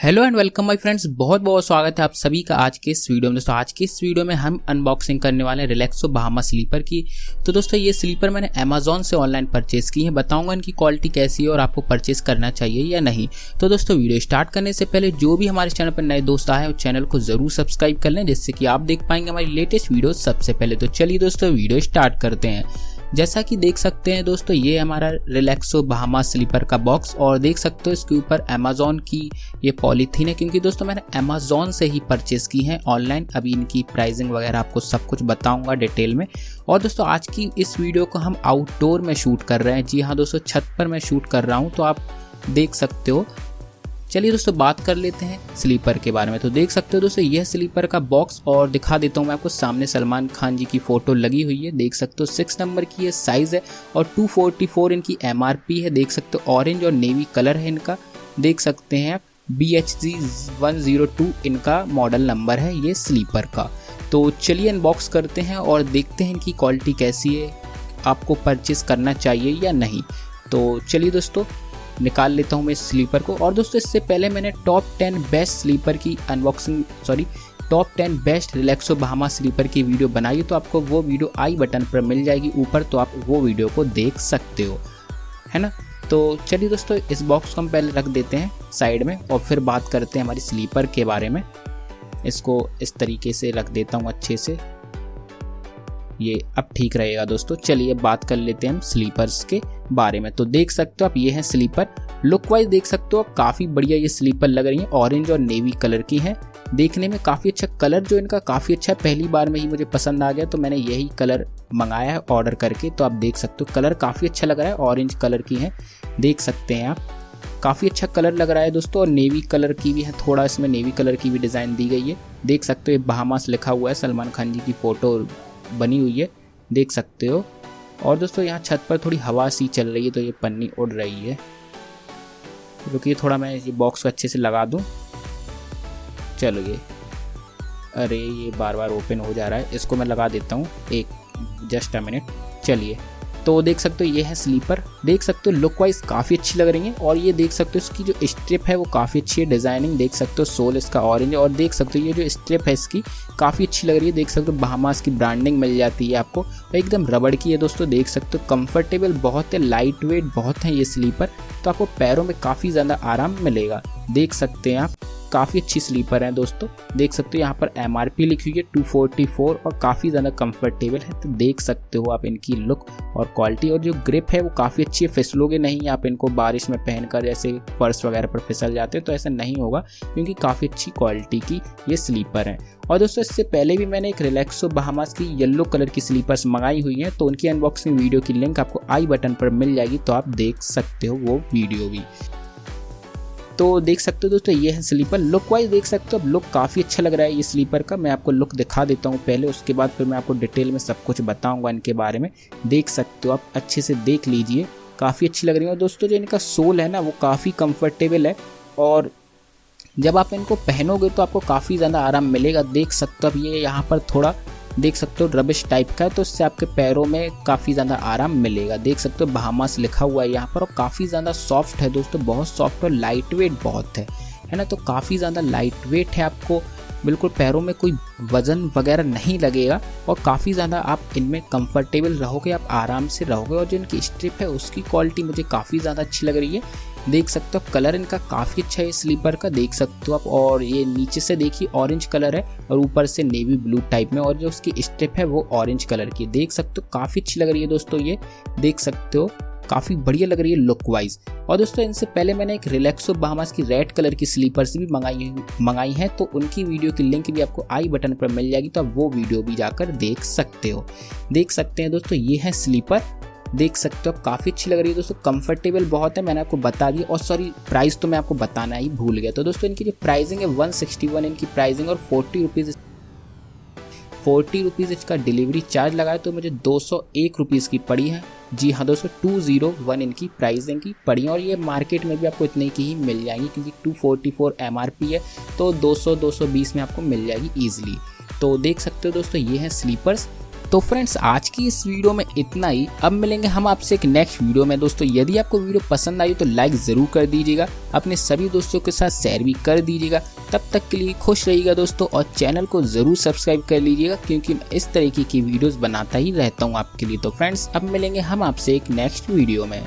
Hello and welcome my friends, बहुत बहुत स्वागत है आप सभी का आज के इस वीडियो में। दोस्तों आज के इस वीडियो में हम अनबॉक्सिंग करने वाले हैं रिलैक्सो बहामा स्लीपर की। तो दोस्तों ये स्लीपर मैंने अमेज़न से ऑनलाइन परचेज की है। बताऊंगा इनकी क्वालिटी कैसी है और आपको परचेज करना चाहिए या नहीं। तो दोस्तों वीडियो स्टार्ट करने से पहले जो भी हमारे चैनल पर नए दोस्त आए हैं उस चैनल को जरूर सब्सक्राइब कर लें, जिससे कि आप देख पाएंगे हमारी लेटेस्ट वीडियो सबसे पहले। तो चलिए दोस्तों वीडियो स्टार्ट करते हैं। जैसा कि देख सकते हैं दोस्तों, ये हमारा रिलैक्सो बहामा स्लीपर का बॉक्स और देख सकते हो इसके ऊपर अमेज़न की ये पॉलीथीन है, क्योंकि दोस्तों मैंने अमेज़न से ही परचेस की है ऑनलाइन। अभी इनकी प्राइसिंग वगैरह आपको सब कुछ बताऊंगा डिटेल में। और दोस्तों आज की इस वीडियो को हम आउटडोर में शूट कर रहे हैं। जी हाँ दोस्तों, छत पर मैं शूट कर रहा हूँ, तो आप देख सकते हो। चलिए दोस्तों बात कर लेते हैं स्लीपर के बारे में। तो देख सकते हो दोस्तों यह स्लीपर का बॉक्स और दिखा देता हूँ मैं आपको। सामने सलमान खान जी की फोटो लगी हुई है, देख सकते हो 6 नंबर की ये साइज है और 244 इनकी MRP है। देख सकते हो ऑरेंज और नेवी कलर है इनका, देख सकते हैं आप। BHG 102 इनका मॉडल नंबर है ये स्लीपर का। तो चलिए अनबॉक्स करते हैं और देखते हैं इनकी क्वालिटी कैसी है, आपको परचेस करना चाहिए या नहीं। तो चलिए दोस्तों निकाल लेता हूँ मैं इस स्लीपर को। और दोस्तों इससे पहले मैंने टॉप 10 बेस्ट स्लीपर की top 10 best Relaxo Bahama slipper की वीडियो बनाई है, तो आपको वो वीडियो आई बटन पर मिल जाएगी ऊपर, तो आप वो वीडियो को देख सकते हो, है ना। तो चलिए दोस्तों इस बॉक्स को हम पहले रख देते हैं साइड में और फिर बात करते हैं हमारी स्लीपर के बारे में। इसको इस तरीके से रख देता हूँ अच्छे से, ये अब ठीक रहेगा दोस्तों। चलिए बात कर लेते हैं हम स्लीपर्स के बारे में। तो देख सकते हो आप ये है स्लीपर। लुक वाइज देख सकते हो आप, काफ़ी बढ़िया ये स्लीपर लग रही है। ऑरेंज और नेवी कलर की है, देखने में काफ़ी अच्छा कलर जो इनका काफ़ी अच्छा है। पहली बार में ही मुझे पसंद आ गया, तो मैंने यही कलर मंगाया है ऑर्डर करके। तो आप देख सकते हो कलर काफ़ी अच्छा लग रहा है, ऑरेंज कलर की है, देख सकते हैं आप। काफ़ी अच्छा कलर लग रहा है दोस्तों। और नेवी कलर की भी है, थोड़ा इसमें नेवी कलर की भी डिज़ाइन दी गई है। देख सकते हो ये बहामास लिखा हुआ है, सलमान खान जी की फ़ोटो बनी हुई है, देख सकते हो। और दोस्तों यहाँ छत पर थोड़ी हवा सी चल रही है, तो ये पन्नी उड़ रही है। रुकिए थोड़ा मैं ये बॉक्स को अच्छे से लगा दूँ। चलो ये, अरे ये बार बार ओपन हो जा रहा है, इसको मैं लगा देता हूँ, एक जस्ट अ मिनट। चलिए तो देख सकते हो ये है स्लीपर। देख सकते हो लुक वाइज काफ़ी अच्छी लग रही है। और ये देख सकते हो इसकी जो स्ट्रिप है वो काफ़ी अच्छी है, डिज़ाइनिंग देख सकते हो। सोल इसका ऑरेंज और देख सकते हो ये जो स्ट्रिप है इसकी काफ़ी अच्छी लग रही है। देख सकते हो बहामास की ब्रांडिंग मिल जाती है आपको, एकदम रबड़ की है दोस्तों। देख सकते हो कंफर्टेबल बहुत है, लाइट वेट बहुत है ये स्लीपर, तो आपको पैरों में काफ़ी ज़्यादा आराम मिलेगा। देख सकते हैं आप, काफ़ी अच्छी स्लीपर है दोस्तों। देख सकते हो यहाँ पर MRP लिखी हुई है 244 और काफ़ी ज़्यादा कंफर्टेबल है। तो देख सकते हो आप इनकी लुक और क्वालिटी, और जो ग्रिप है वो काफ़ी अच्छी है। फिसलोगे नहीं आप इनको बारिश में पहनकर, जैसे फर्श वगैरह पर फिसल जाते हैं तो ऐसा नहीं होगा, क्योंकि काफ़ी अच्छी क्वालिटी की ये स्लीपर है। और दोस्तों इससे पहले भी मैंने एक रिलैक्सो बहामास की येलो कलर की स्लीपर्स मंगाई हुई हैं, तो उनकी अनबॉक्सिंग वीडियो की लिंक आपको आई बटन पर मिल जाएगी, तो आप देख सकते हो वो वीडियो भी। तो देख सकते हो दोस्तों ये है स्लीपर। लुक वाइज देख सकते हो, अब लुक काफ़ी अच्छा लग रहा है ये स्लीपर का। मैं आपको लुक दिखा देता हूँ पहले, उसके बाद फिर मैं आपको डिटेल में सब कुछ बताऊंगा इनके बारे में। देख सकते हो आप, अच्छे से देख लीजिए, काफ़ी अच्छी लग रही है। और दोस्तों जो इनका सोल है ना वो काफ़ी कंफर्टेबल है, और जब आप इनको पहनोगे तो आपको काफ़ी ज़्यादा आराम मिलेगा। देख सकते हो अब ये यहाँ पर थोड़ा देख सकते हो रबिश टाइप का है, तो इससे आपके पैरों में काफ़ी ज़्यादा आराम मिलेगा। देख सकते हो बहामास लिखा हुआ है यहाँ पर, और काफ़ी ज़्यादा सॉफ्ट है दोस्तों, बहुत सॉफ्ट और लाइट वेट बहुत है ना। तो काफ़ी ज़्यादा लाइट वेट है, आपको बिल्कुल पैरों में कोई वज़न वगैरह नहीं लगेगा, और काफ़ी ज़्यादा आप इनमें कंफर्टेबल रहोगे, आप आराम से रहोगे। और जो इनकी स्ट्रिप है उसकी क्वालिटी मुझे काफ़ी ज़्यादा अच्छी लग रही है। देख सकते हो कलर इनका काफ़ी अच्छा है स्लीपर का, देख सकते हो आप। और ये नीचे से देखिए ऑरेंज कलर है और ऊपर से नेवी ब्लू टाइप में, और जो उसकी स्ट्रिप है वो ऑरेंज कलर की, देख सकते हो काफ़ी अच्छी लग रही है दोस्तों। ये देख सकते हो काफ़ी बढ़िया लग रही है लुक वाइज। और दोस्तों इनसे पहले मैंने एक रिलैक्सो बहामास की रेड कलर की स्लीपर्स भी मंगाई हैं, तो उनकी वीडियो की लिंक भी आपको आई बटन पर मिल जाएगी, तो आप वो वीडियो भी जाकर देख सकते हो। देख सकते हैं दोस्तों ये है स्लीपर, देख सकते हो आप, काफ़ी अच्छी लग रही है दोस्तों, कंफर्टेबल बहुत है, मैंने आपको बता दिया। और सॉरी प्राइस तो मैं आपको बताना ही भूल गया। तो दोस्तों इनकी जो प्राइसिंग है 161 इनकी प्राइसिंग, और 40 रुपीज़ इसका डिलीवरी चार्ज लगाए, तो मुझे 201 रुपीज़ की पड़ी है। जी हाँ दोस्तों 201 इनकी प्राइसिंग की पड़ी है, और ये मार्केट में भी आपको इतने की ही मिल जाएंगी, क्योंकि 244 MRP है, तो 200-220 में आपको मिल जाएगी ईजिली। तो देख सकते हो दोस्तों ये है स्लीपर्स। तो फ्रेंड्स आज की इस वीडियो में इतना ही। अब मिलेंगे हम आपसे एक नेक्स्ट वीडियो में दोस्तों। यदि आपको वीडियो पसंद आई तो लाइक जरूर कर दीजिएगा, अपने सभी दोस्तों के साथ शेयर भी कर दीजिएगा। तब तक के लिए खुश रहिएगा दोस्तों, और चैनल को जरूर सब्सक्राइब कर लीजिएगा क्योंकि मैं इस तरीके की वीडियोस बनाता ही रहता हूँ आपके लिए। तो फ्रेंड्स अब मिलेंगे हम आपसे एक नेक्स्ट वीडियो में।